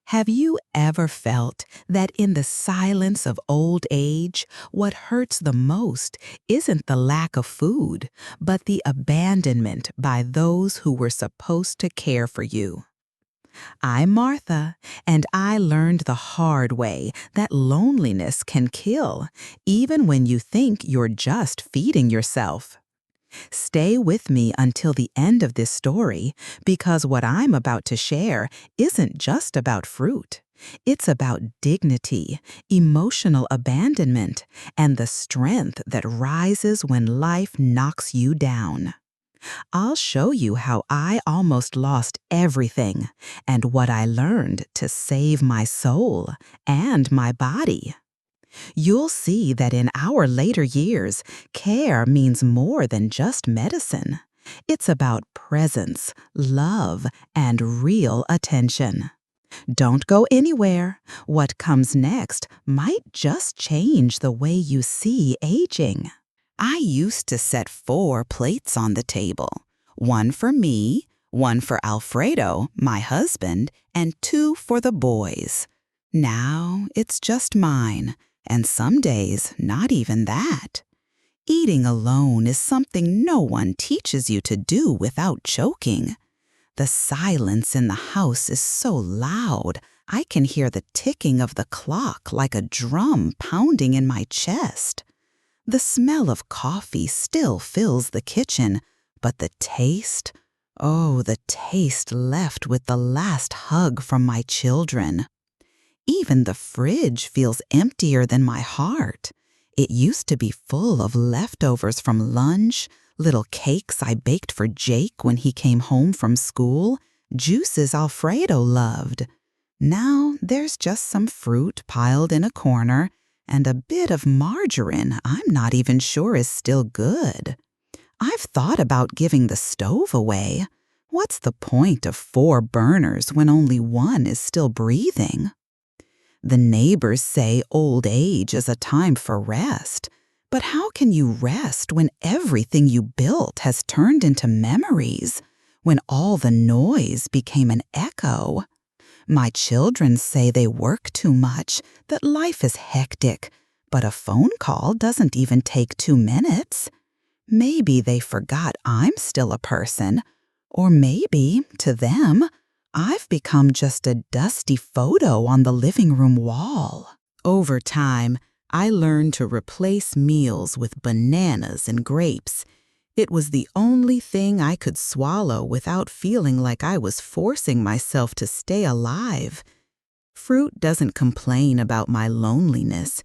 Have you ever felt that in the silence of old age, what hurts the most isn't the lack of food, but the abandonment by those who were supposed to care for you? I'm Martha, and I learned the hard way that loneliness can kill, even when you think you're just feeding yourself. Stay with me until the end of this story, because what I'm about to share isn't just about fruit. It's about dignity, emotional abandonment, and the strength that rises when life knocks you down. I'll show you how I almost lost everything and what I learned to save my soul and my body. You'll see that in our later years, care means more than just medicine. It's about presence, love, and real attention. Don't go anywhere. What comes next might just change the way you see aging. I used to set 4 plates on the table. One for me, one for Alfredo, my husband, and 2 for the boys. Now it's just mine. And some days, not even that. Eating alone is something no one teaches you to do without choking. The silence in the house is so loud, I can hear the ticking of the clock like a drum pounding in my chest. The smell of coffee still fills the kitchen, but the taste, oh, the taste left with the last hug from my children. Even the fridge feels emptier than my heart. It used to be full of leftovers from lunch, little cakes I baked for Jake when he came home from school, juices Alfredo loved. Now there's just some fruit piled in a corner and a bit of margarine I'm not even sure is still good. I've thought about giving the stove away. What's the point of 4 burners when only one is still breathing? The neighbors say old age is a time for rest. But how can you rest when everything you built has turned into memories, when all the noise became an echo? My children say they work too much, that life is hectic, but a phone call doesn't even take 2 minutes. Maybe they forgot I'm still a person, or maybe, to them, I've become just a dusty photo on the living room wall. Over time, I learned to replace meals with bananas and grapes. It was the only thing I could swallow without feeling like I was forcing myself to stay alive. Fruit doesn't complain about my loneliness.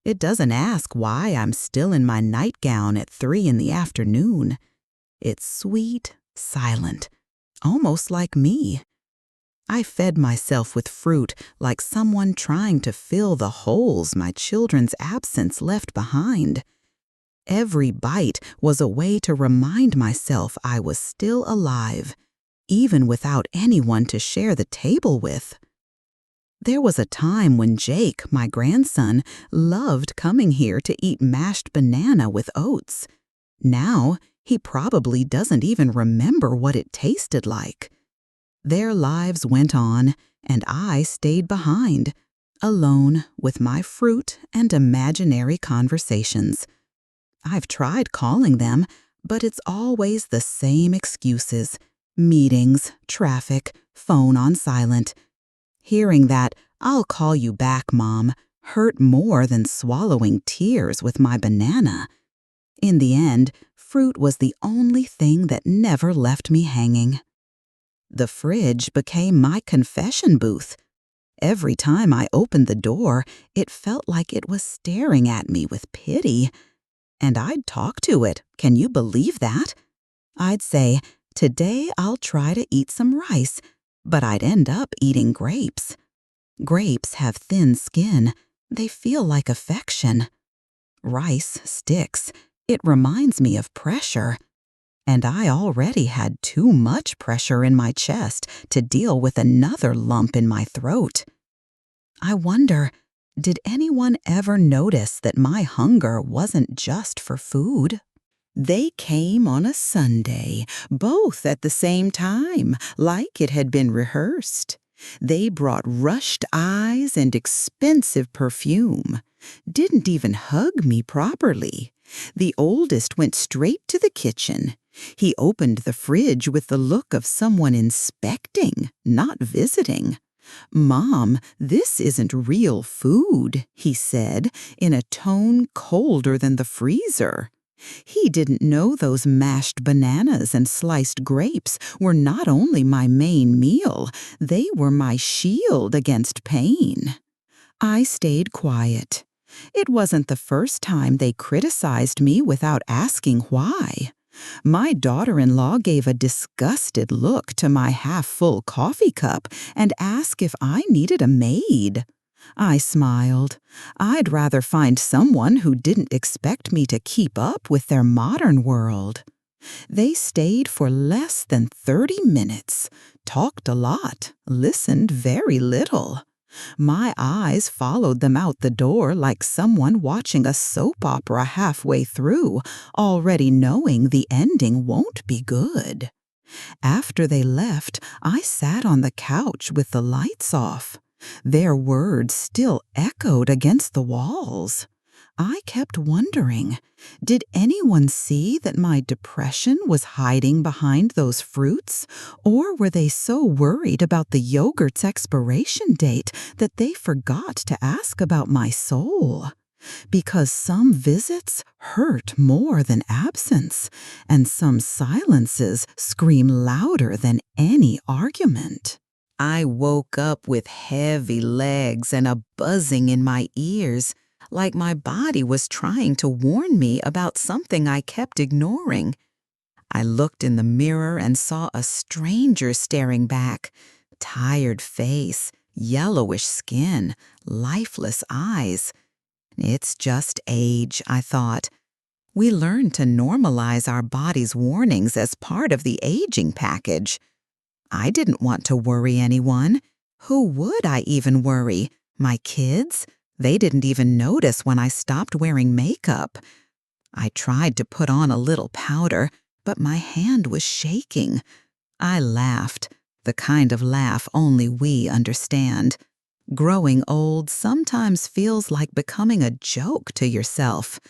It doesn't ask why I'm still in my nightgown at 3 in the afternoon. It's sweet, silent, almost like me. I fed myself with fruit like someone trying to fill the holes my children's absence left behind. Every bite was a way to remind myself I was still alive, even without anyone to share the table with. There was a time when Jake, my grandson, loved coming here to eat mashed banana with oats. Now, he probably doesn't even remember what it tasted like. Their lives went on, and I stayed behind, alone with my fruit and imaginary conversations. I've tried calling them, but it's always the same excuses: meetings, traffic, phone on silent. Hearing that "I'll call you back, Mom" hurt more than swallowing tears with my banana. In the end, fruit was the only thing that never left me hanging. The fridge became my confession booth. Every time I opened the door, it felt like it was staring at me with pity. And I'd talk to it. Can you believe that? I'd say, "Today I'll try to eat some rice," but I'd end up eating grapes. Grapes have thin skin. They feel like affection. Rice sticks. It reminds me of pressure. And I already had too much pressure in my chest to deal with another lump in my throat. I wonder, did anyone ever notice that my hunger wasn't just for food? They came on a Sunday, both at the same time, like it had been rehearsed. They brought rushed eyes and expensive perfume. Didn't even hug me properly. The oldest went straight to the kitchen. He opened the fridge with the look of someone inspecting, not visiting. "Mom, this isn't real food," he said, in a tone colder than the freezer. He didn't know those mashed bananas and sliced grapes were not only my main meal, they were my shield against pain. I stayed quiet. It wasn't the first time they criticized me without asking why. My daughter-in-law gave a disgusted look to my half-full coffee cup and asked if I needed a maid. I smiled. I'd rather find someone who didn't expect me to keep up with their modern world. They stayed for less than 30 minutes, talked a lot, listened very little. My eyes followed them out the door like someone watching a soap opera halfway through, already knowing the ending won't be good. After they left, I sat on the couch with the lights off. Their words still echoed against the walls. I kept wondering, did anyone see that my depression was hiding behind those fruits? Or were they so worried about the yogurt's expiration date that they forgot to ask about my soul? Because some visits hurt more than absence, and some silences scream louder than any argument. I woke up with heavy legs and a buzzing in my ears, like my body was trying to warn me about something I kept ignoring. I looked in the mirror and saw a stranger staring back. Tired face, yellowish skin, lifeless eyes. It's just age, I thought. We learn to normalize our body's warnings as part of the aging package. I didn't want to worry anyone. Who would I even worry? My kids? They didn't even notice when I stopped wearing makeup. I tried to put on a little powder, but my hand was shaking. I laughed, the kind of laugh only we understand. Growing old sometimes feels like becoming a joke to yourself.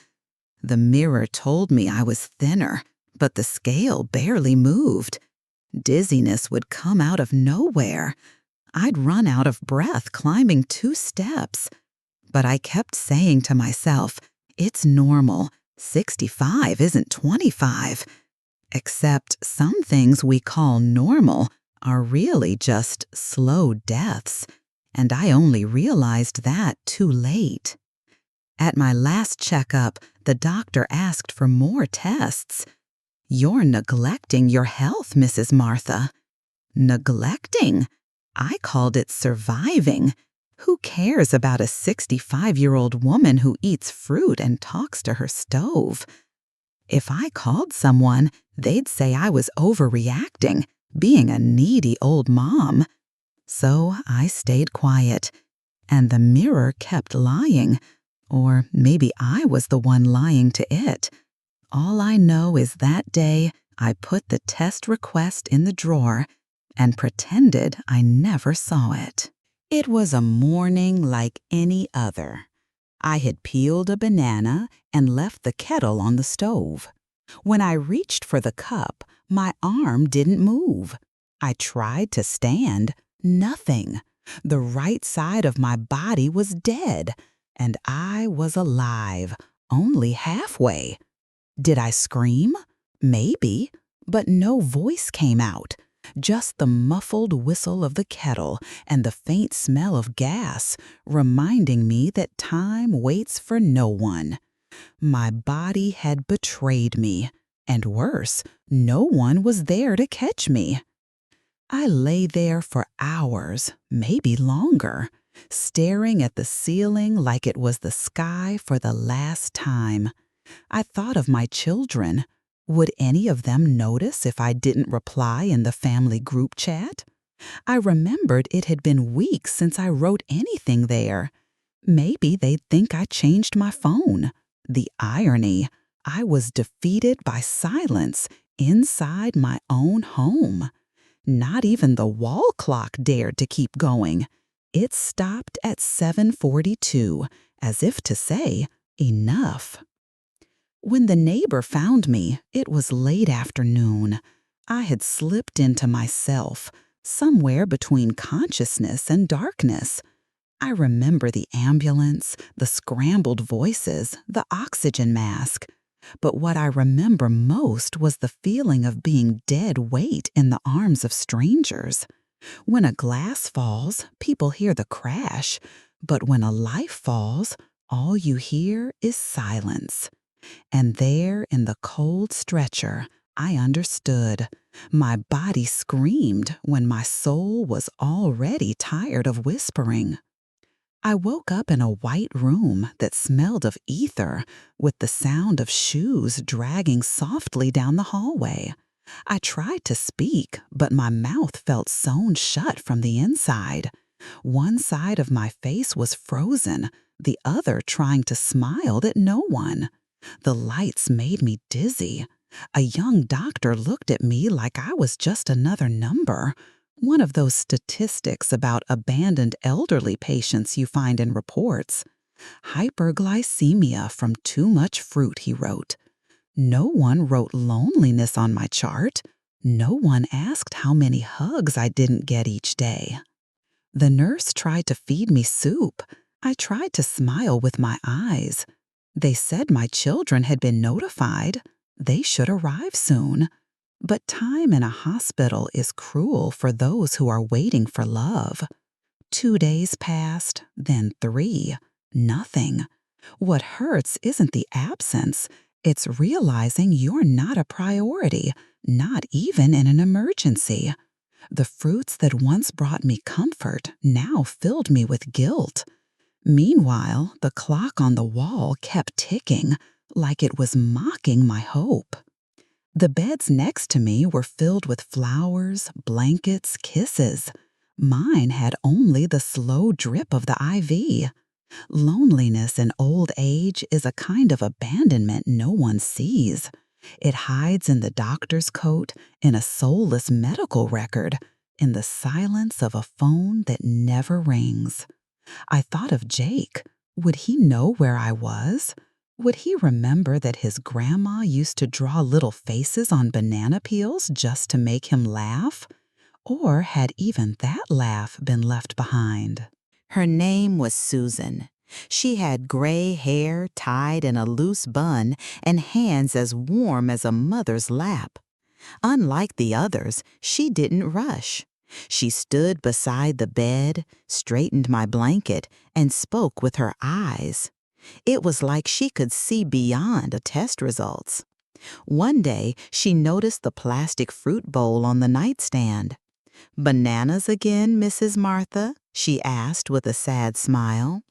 The mirror told me I was thinner, but the scale barely moved. Dizziness would come out of nowhere. I'd run out of breath climbing 2 steps. But I kept saying to myself, it's normal. 65 isn't 25. Except some things we call normal are really just slow deaths. And I only realized that too late. At my last checkup, the doctor asked for more tests. "You're neglecting your health, Mrs. Martha." Neglecting? I called it surviving. Who cares about a 65-year-old woman who eats fruit and talks to her stove? If I called someone, they'd say I was overreacting, being a needy old mom. So I stayed quiet, and the mirror kept lying. Or maybe I was the one lying to it. All I know is that day I put the test request in the drawer and pretended I never saw it. It was a morning like any other. I had peeled a banana and left the kettle on the stove. When I reached for the cup, my arm didn't move. I tried to stand. Nothing. The right side of my body was dead, and I was alive, only halfway. Did I scream? Maybe, but no voice came out. Just the muffled whistle of the kettle and the faint smell of gas, reminding me that time waits for no one. My body had betrayed me, and worse, no one was there to catch me. I lay there for hours, maybe longer, staring at the ceiling like it was the sky for the last time. I thought of my children. Would any of them notice if I didn't reply in the family group chat? I remembered it had been weeks since I wrote anything there. Maybe they'd think I changed my phone. The irony, I was defeated by silence inside my own home. Not even the wall clock dared to keep going. It stopped at 7:42, as if to say, enough. When the neighbor found me, it was late afternoon. I had slipped into myself, somewhere between consciousness and darkness. I remember the ambulance, the scrambled voices, the oxygen mask. But what I remember most was the feeling of being dead weight in the arms of strangers. When a glass falls, people hear the crash, but when a life falls, all you hear is silence. And there in the cold stretcher, I understood. My body screamed when my soul was already tired of whispering. I woke up in a white room that smelled of ether, with the sound of shoes dragging softly down the hallway. I tried to speak, but my mouth felt sewn shut from the inside. One side of my face was frozen, the other trying to smile at no one. The lights made me dizzy. A young doctor looked at me like I was just another number. One of those statistics about abandoned elderly patients you find in reports. Hyperglycemia from too much fruit, he wrote. No one wrote loneliness on my chart. No one asked how many hugs I didn't get each day. The nurse tried to feed me soup. I tried to smile with my eyes. They said my children had been notified. They should arrive soon. But time in a hospital is cruel for those who are waiting for love. 2 days passed, then 3. Nothing. What hurts isn't the absence. It's realizing you're not a priority, not even in an emergency. The fruits that once brought me comfort now filled me with guilt. Meanwhile, the clock on the wall kept ticking, like it was mocking my hope. The beds next to me were filled with flowers, blankets, kisses. Mine had only the slow drip of the IV. Loneliness in old age is a kind of abandonment no one sees. It hides in the doctor's coat, in a soulless medical record, in the silence of a phone that never rings. I thought of Jake. Would he know where I was? Would he remember that his grandma used to draw little faces on banana peels just to make him laugh? Or had even that laugh been left behind? Her name was Susan. She had gray hair tied in a loose bun and hands as warm as a mother's lap. Unlike the others, she didn't rush. She stood beside the bed, straightened my blanket, and spoke with her eyes. It was like she could see beyond test results. One day, she noticed the plastic fruit bowl on the nightstand. "Bananas again, Mrs. Martha?" she asked with a sad smile.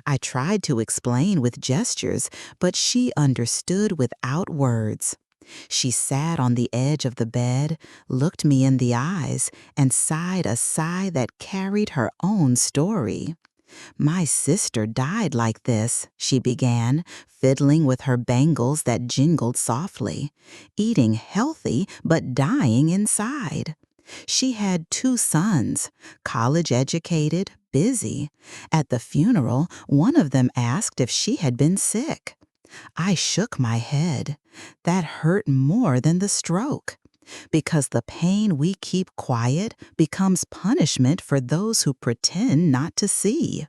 I tried to explain with gestures, but she understood without words. She sat on the edge of the bed, looked me in the eyes, and sighed a sigh that carried her own story. "My sister died like this," she began, fiddling with her bangles that jingled softly, eating healthy but dying inside. She had 2 sons, college-educated, busy. At the funeral, one of them asked if she had been sick. I shook my head. That hurt more than the stroke. Because the pain we keep quiet becomes punishment for those who pretend not to see.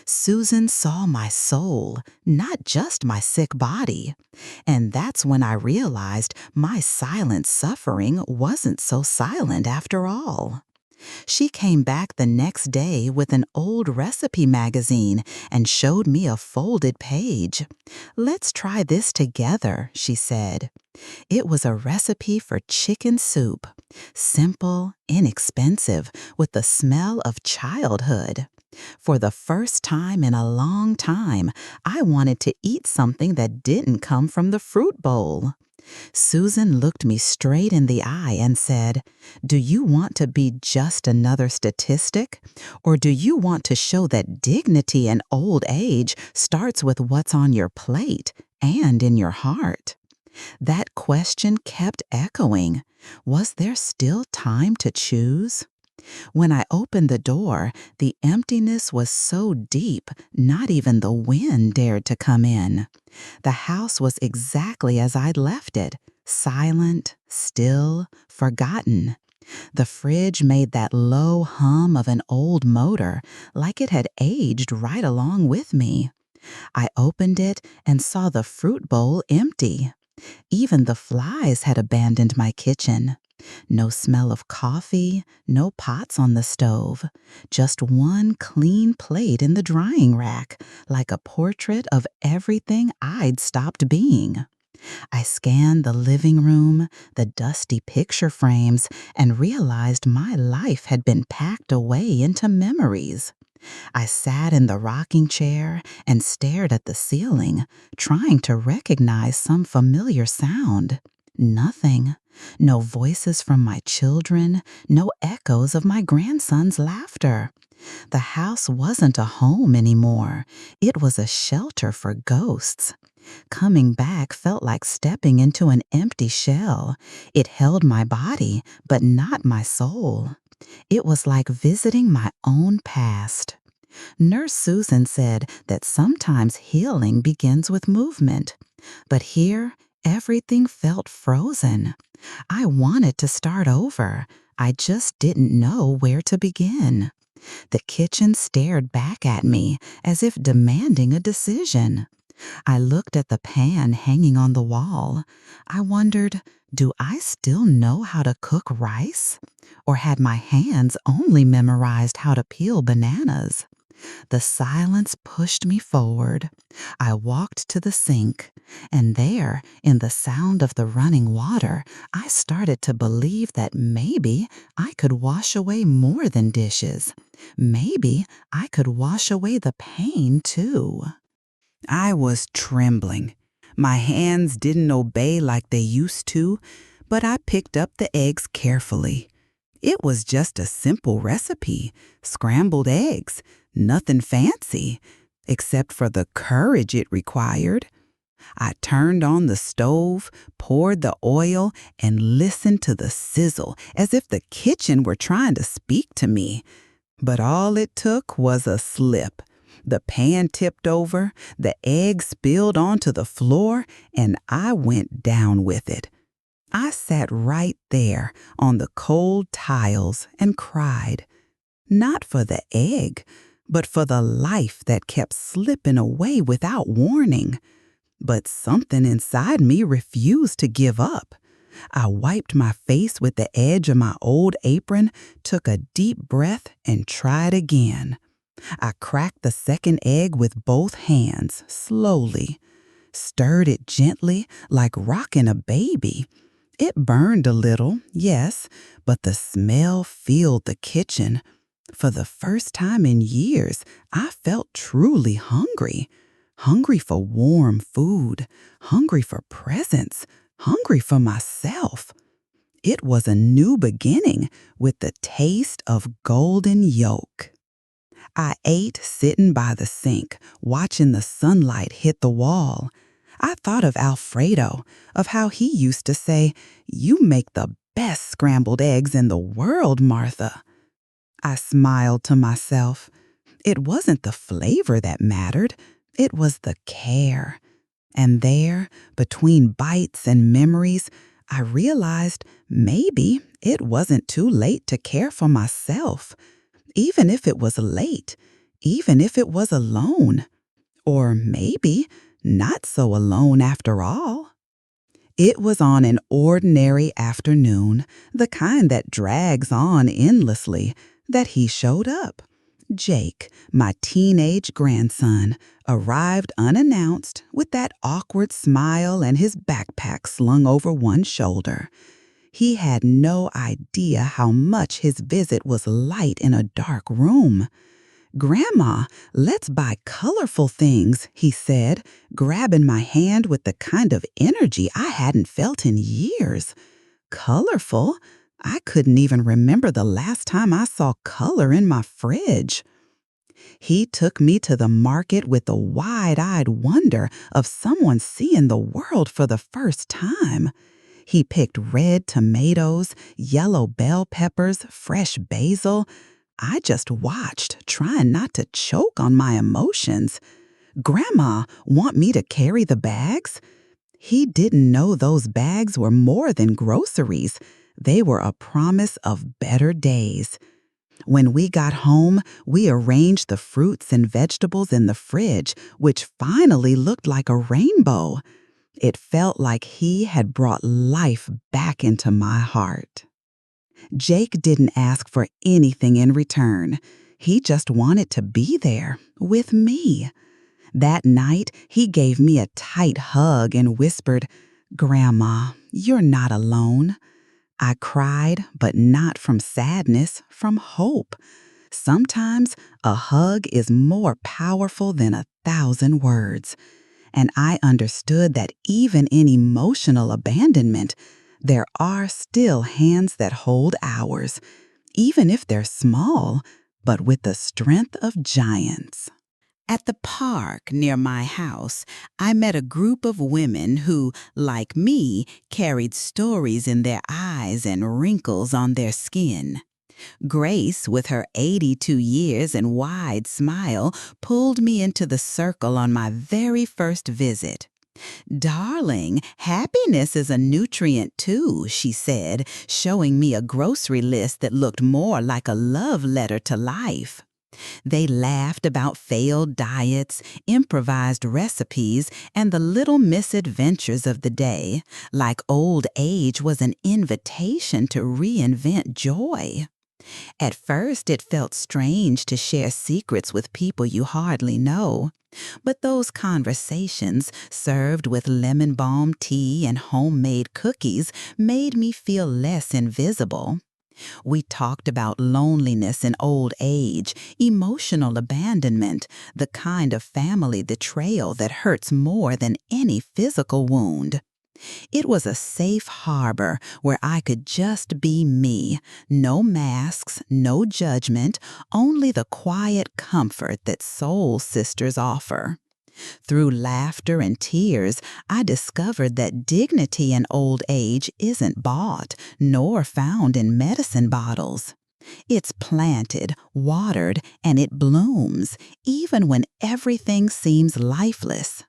Susan saw my soul, not just my sick body. And that's when I realized my silent suffering wasn't so silent after all. She came back the next day with an old recipe magazine and showed me a folded page. "Let's try this together," she said. It was a recipe for chicken soup. Simple, inexpensive, with the smell of childhood. For the first time in a long time, I wanted to eat something that didn't come from the fruit bowl. Susan looked me straight in the eye and said, "Do you want to be just another statistic? Or do you want to show that dignity in old age starts with what's on your plate and in your heart?" That question kept echoing. Was there still time to choose? When I opened the door, the emptiness was so deep, not even the wind dared to come in. The house was exactly as I'd left it, silent, still, forgotten. The fridge made that low hum of an old motor, like it had aged right along with me. I opened it and saw the fruit bowl empty. Even the flies had abandoned my kitchen. No smell of coffee, no pots on the stove, just one clean plate in the drying rack, like a portrait of everything I'd stopped being. I scanned the living room, the dusty picture frames, and realized my life had been packed away into memories. I sat in the rocking chair and stared at the ceiling, trying to recognize some familiar sound. Nothing. No voices from my children, no echoes of my grandson's laughter. The house wasn't a home anymore. It was a shelter for ghosts. Coming back felt like stepping into an empty shell. It held my body, but not my soul. It was like visiting my own past. Nurse Susan said that sometimes healing begins with movement, but here everything felt frozen. I wanted to start over. I just didn't know where to begin. The kitchen stared back at me as if demanding a decision. I looked at the pan hanging on the wall. I wondered, do I still know how to cook rice? Or had my hands only memorized how to peel bananas? The silence pushed me forward. I walked to the sink, and there, in the sound of the running water, I started to believe that maybe I could wash away more than dishes. Maybe I could wash away the pain, too. I was trembling. My hands didn't obey like they used to, but I picked up the eggs carefully. It was just a simple recipe, scrambled eggs, nothing fancy, except for the courage it required. I turned on the stove, poured the oil, and listened to the sizzle as if the kitchen were trying to speak to me. But all it took was a slip. The pan tipped over, the egg spilled onto the floor, and I went down with it. I sat right there on the cold tiles and cried. Not for the egg, but for the life that kept slipping away without warning. But something inside me refused to give up. I wiped my face with the edge of my old apron, took a deep breath, and tried again. I cracked the second egg with both hands, slowly. Stirred it gently, like rocking a baby. It burned a little, yes, but the smell filled the kitchen. For the first time in years, I felt truly hungry. Hungry for warm food, hungry for presents, hungry for myself. It was a new beginning with the taste of golden yolk. I ate sitting by the sink, watching the sunlight hit the wall. I thought of Alfredo, of how he used to say, "You make the best scrambled eggs in the world, Martha." I smiled to myself. It wasn't the flavor that mattered, it was the care. And there, between bites and memories, I realized maybe it wasn't too late to care for myself. Even if it was late, even if it was alone. Or maybe not so alone after all. It was on an ordinary afternoon, the kind that drags on endlessly, that he showed up. Jake, my teenage grandson, arrived unannounced with that awkward smile and his backpack slung over one shoulder. He had no idea how much his visit was light in a dark room. "Grandma, let's buy colorful things," he said, grabbing my hand with the kind of energy I hadn't felt in years. Colorful? I couldn't even remember the last time I saw color in my fridge. He took me to the market with the wide-eyed wonder of someone seeing the world for the first time. He picked red tomatoes, yellow bell peppers, fresh basil. I just watched, trying not to choke on my emotions. Grandma, want me to carry the bags? He didn't know those bags were more than groceries. They were a promise of better days. When we got home, we arranged the fruits and vegetables in the fridge, which finally looked like a rainbow. It felt like he had brought life back into my heart. Jake didn't ask for anything in return. He just wanted to be there with me. That night, he gave me a tight hug and whispered, "Grandma, you're not alone." I cried, but not from sadness, from hope. Sometimes a hug is more powerful than 1,000 words. And I understood that even in emotional abandonment, there are still hands that hold ours, even if they're small, but with the strength of giants. At the park near my house, I met a group of women who, like me, carried stories in their eyes and wrinkles on their skin. Grace, with her 82 years and wide smile, pulled me into the circle on my very first visit. "Darling, happiness is a nutrient too," she said, showing me a grocery list that looked more like a love letter to life. They laughed about failed diets, improvised recipes, and the little misadventures of the day, like old age was an invitation to reinvent joy. At first, it felt strange to share secrets with people you hardly know. But those conversations, served with lemon balm tea and homemade cookies, made me feel less invisible. We talked about loneliness in old age, emotional abandonment, the kind of family betrayal that hurts more than any physical wound. It was a safe harbor where I could just be me. No masks, no judgment, only the quiet comfort that soul sisters offer. Through laughter and tears, I discovered that dignity in old age isn't bought nor found in medicine bottles. It's planted, watered, and it blooms, even when everything seems lifeless.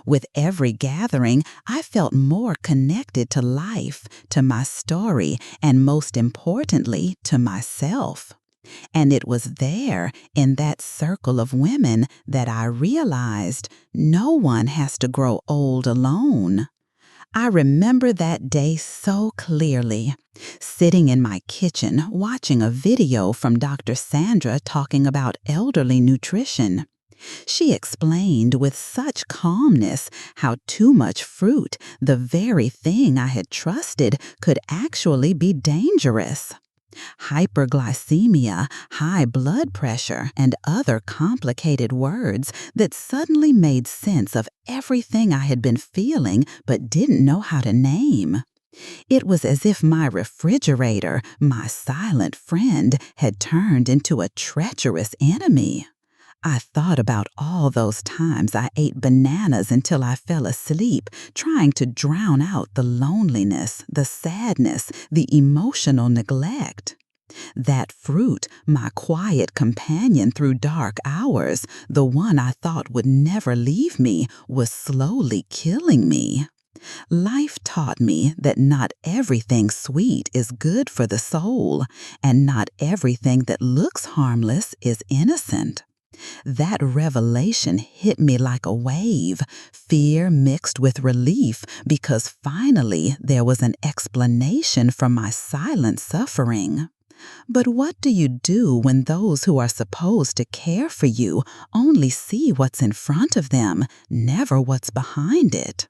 With every gathering, I felt more connected to life, to my story, and most importantly, to myself. And it was there, in that circle of women, that I realized no one has to grow old alone. I remember that day so clearly, sitting in my kitchen watching a video from Dr. Sandra talking about elderly nutrition. She explained with such calmness how too much fruit, the very thing I had trusted, could actually be dangerous. Hyperglycemia, high blood pressure, and other complicated words that suddenly made sense of everything I had been feeling but didn't know how to name. It was as if my refrigerator, my silent friend, had turned into a treacherous enemy. I thought about all those times I ate bananas until I fell asleep, trying to drown out the loneliness, the sadness, the emotional neglect. That fruit, my quiet companion through dark hours, the one I thought would never leave me, was slowly killing me. Life taught me that not everything sweet is good for the soul, and not everything that looks harmless is innocent. That revelation hit me like a wave, fear mixed with relief, because finally there was an explanation for my silent suffering. But what do you do when those who are supposed to care for you only see what's in front of them, never what's behind it?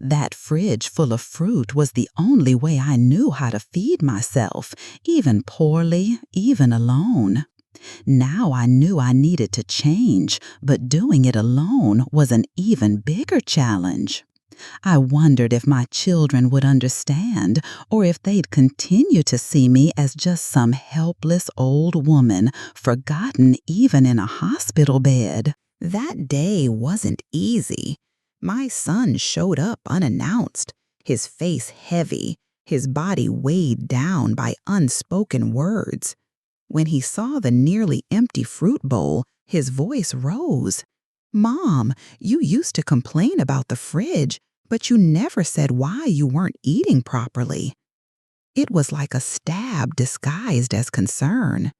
That fridge full of fruit was the only way I knew how to feed myself, even poorly, even alone. Now I knew I needed to change, but doing it alone was an even bigger challenge. I wondered if my children would understand, or if they'd continue to see me as just some helpless old woman, forgotten even in a hospital bed. That day wasn't easy. My son showed up unannounced. his face heavy, his body weighed down by unspoken words. When he saw the nearly empty fruit bowl, his voice rose. "Mom, you used to complain about the fridge, but you never said why you weren't eating properly." It was like a stab disguised as concern.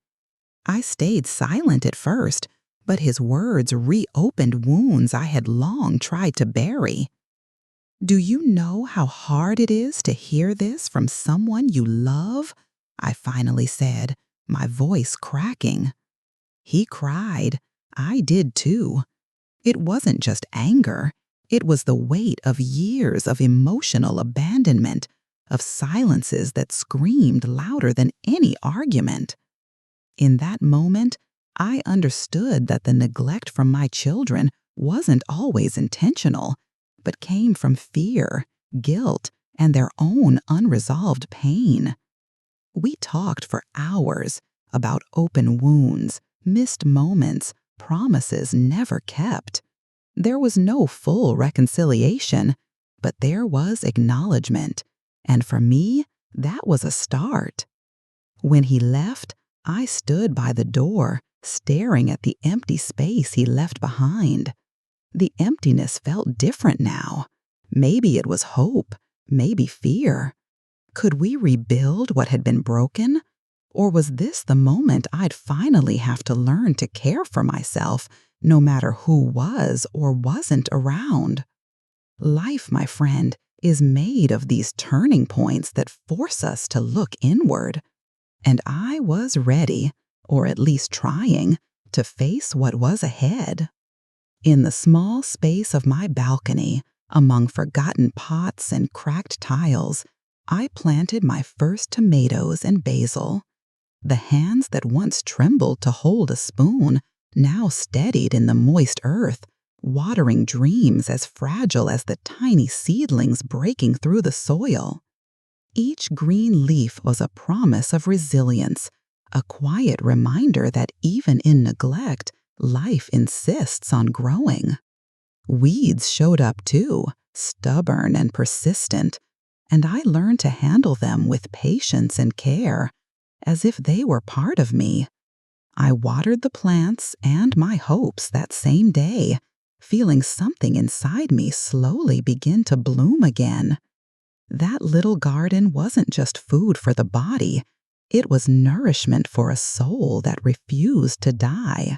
I stayed silent at first, but his words reopened wounds I had long tried to bury. "Do you know how hard it is to hear this from someone you love?" I finally said, my voice cracking. He cried. I did too. It wasn't just anger. It was the weight of years of emotional abandonment, of silences that screamed louder than any argument. In that moment, I understood that the neglect from my children wasn't always intentional, but came from fear, guilt, and their own unresolved pain. We talked for hours about open wounds, missed moments, promises never kept. There was no full reconciliation, but there was acknowledgement, and for me, that was a start. When he left, I stood by the door, staring at the empty space he left behind. The emptiness felt different now. Maybe it was hope, maybe fear. Could we rebuild what had been broken? Or was this the moment I'd finally have to learn to care for myself, no matter who was or wasn't around? Life, my friend, is made of these turning points that force us to look inward. And I was ready, or at least trying, to face what was ahead. In the small space of my balcony, among forgotten pots and cracked tiles, I planted my first tomatoes and basil. The hands that once trembled to hold a spoon now steadied in the moist earth, watering dreams as fragile as the tiny seedlings breaking through the soil. Each green leaf was a promise of resilience, a quiet reminder that even in neglect, life insists on growing. Weeds showed up too, stubborn and persistent, and I learned to handle them with patience and care, as if they were part of me. I watered the plants and my hopes that same day, feeling something inside me slowly begin to bloom again. That little garden wasn't just food for the body, it was nourishment for a soul that refused to die.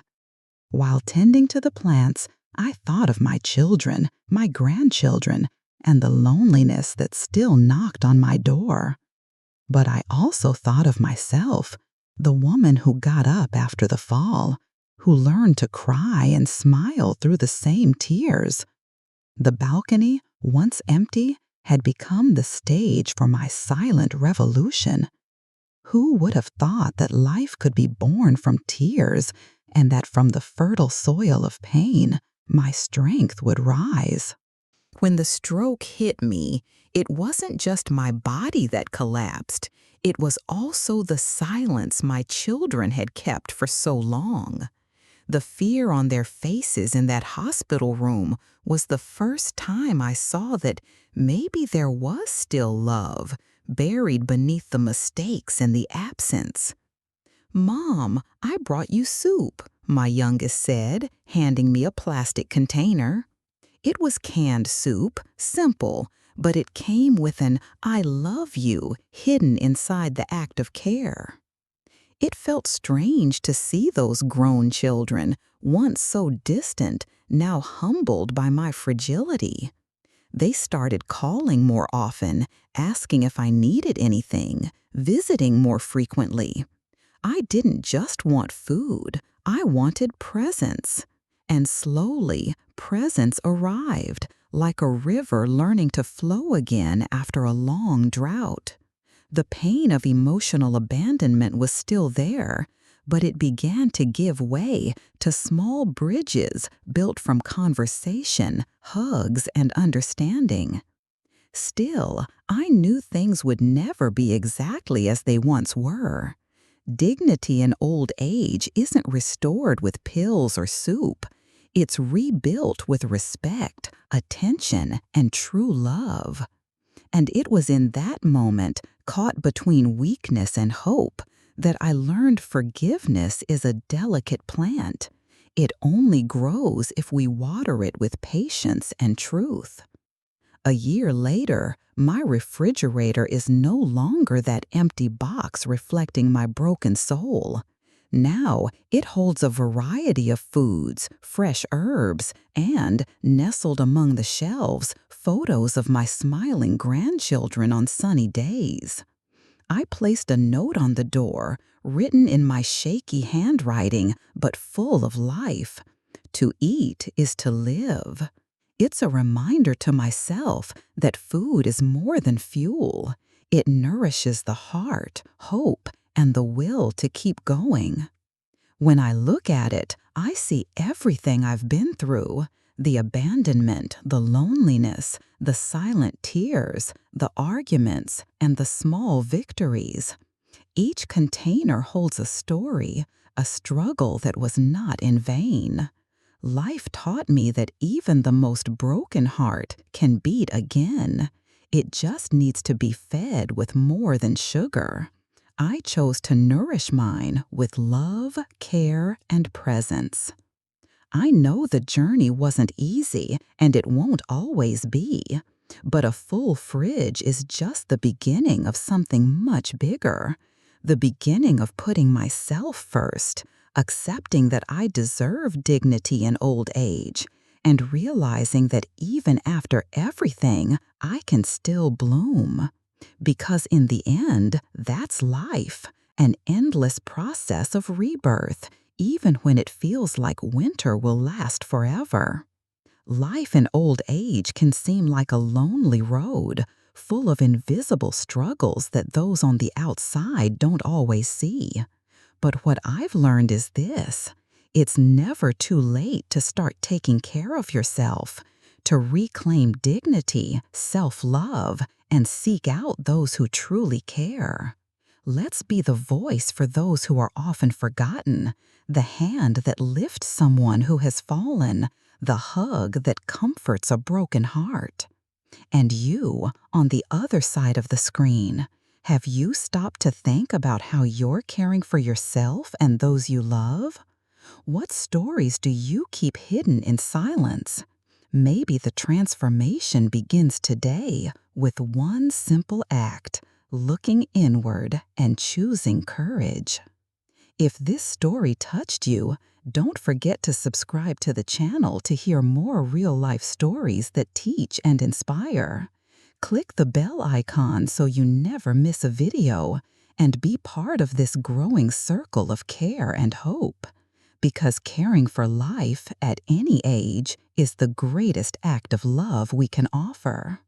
While tending to the plants, I thought of my children, my grandchildren, and the loneliness that still knocked on my door. But I also thought of myself, the woman who got up after the fall, who learned to cry and smile through the same tears. The balcony, once empty, had become the stage for my silent revolution. Who would have thought that life could be born from tears, and that from the fertile soil of pain, my strength would rise? When the stroke hit me, it wasn't just my body that collapsed. It was also the silence my children had kept for so long. The fear on their faces in that hospital room was the first time I saw that maybe there was still love buried beneath the mistakes and the absence. "Mom, I brought you soup," my youngest said, handing me a plastic container. It was canned soup, simple, but it came with an "I love you" hidden inside the act of care. It felt strange to see those grown children, once so distant, now humbled by my fragility. They started calling more often, asking if I needed anything, visiting more frequently. I didn't just want food, I wanted presence. And slowly, presence arrived, like a river learning to flow again after a long drought. The pain of emotional abandonment was still there, but it began to give way to small bridges built from conversation, hugs, and understanding. Still, I knew things would never be exactly as they once were. Dignity in old age isn't restored with pills or soup. It's rebuilt with respect, attention, and true love. And it was in that moment, caught between weakness and hope, that I learned forgiveness is a delicate plant. It only grows if we water it with patience and truth. A year later, my refrigerator is no longer that empty box reflecting my broken soul. Now, it holds a variety of foods, fresh herbs, and, nestled among the shelves, photos of my smiling grandchildren on sunny days. I placed a note on the door, written in my shaky handwriting, but full of life. To eat is to live. It's a reminder to myself that food is more than fuel. It nourishes the heart, hope, and the will to keep going. When I look at it, I see everything I've been through: the abandonment, the loneliness, the silent tears, the arguments, and the small victories. Each container holds a story, a struggle that was not in vain. Life taught me that even the most broken heart can beat again. It just needs to be fed with more than sugar. I chose to nourish mine with love, care, and presence. I know the journey wasn't easy, and it won't always be. But a full fridge is just the beginning of something much bigger. The beginning of putting myself first, accepting that I deserve dignity in old age, and realizing that even after everything, I can still bloom. Because in the end, that's life, an endless process of rebirth, even when it feels like winter will last forever. Life in old age can seem like a lonely road, full of invisible struggles that those on the outside don't always see. But what I've learned is this: it's never too late to start taking care of yourself, to reclaim dignity, self-love, and seek out those who truly care. Let's be the voice for those who are often forgotten, the hand that lifts someone who has fallen, the hug that comforts a broken heart. And you, on the other side of the screen, have you stopped to think about how you're caring for yourself and those you love? What stories do you keep hidden in silence? Maybe the transformation begins today with one simple act: looking inward and choosing courage. If this story touched you, don't forget to subscribe to the channel to hear more real-life stories that teach and inspire. Click the bell icon so you never miss a video, and be part of this growing circle of care and hope. Because caring for life at any age is the greatest act of love we can offer.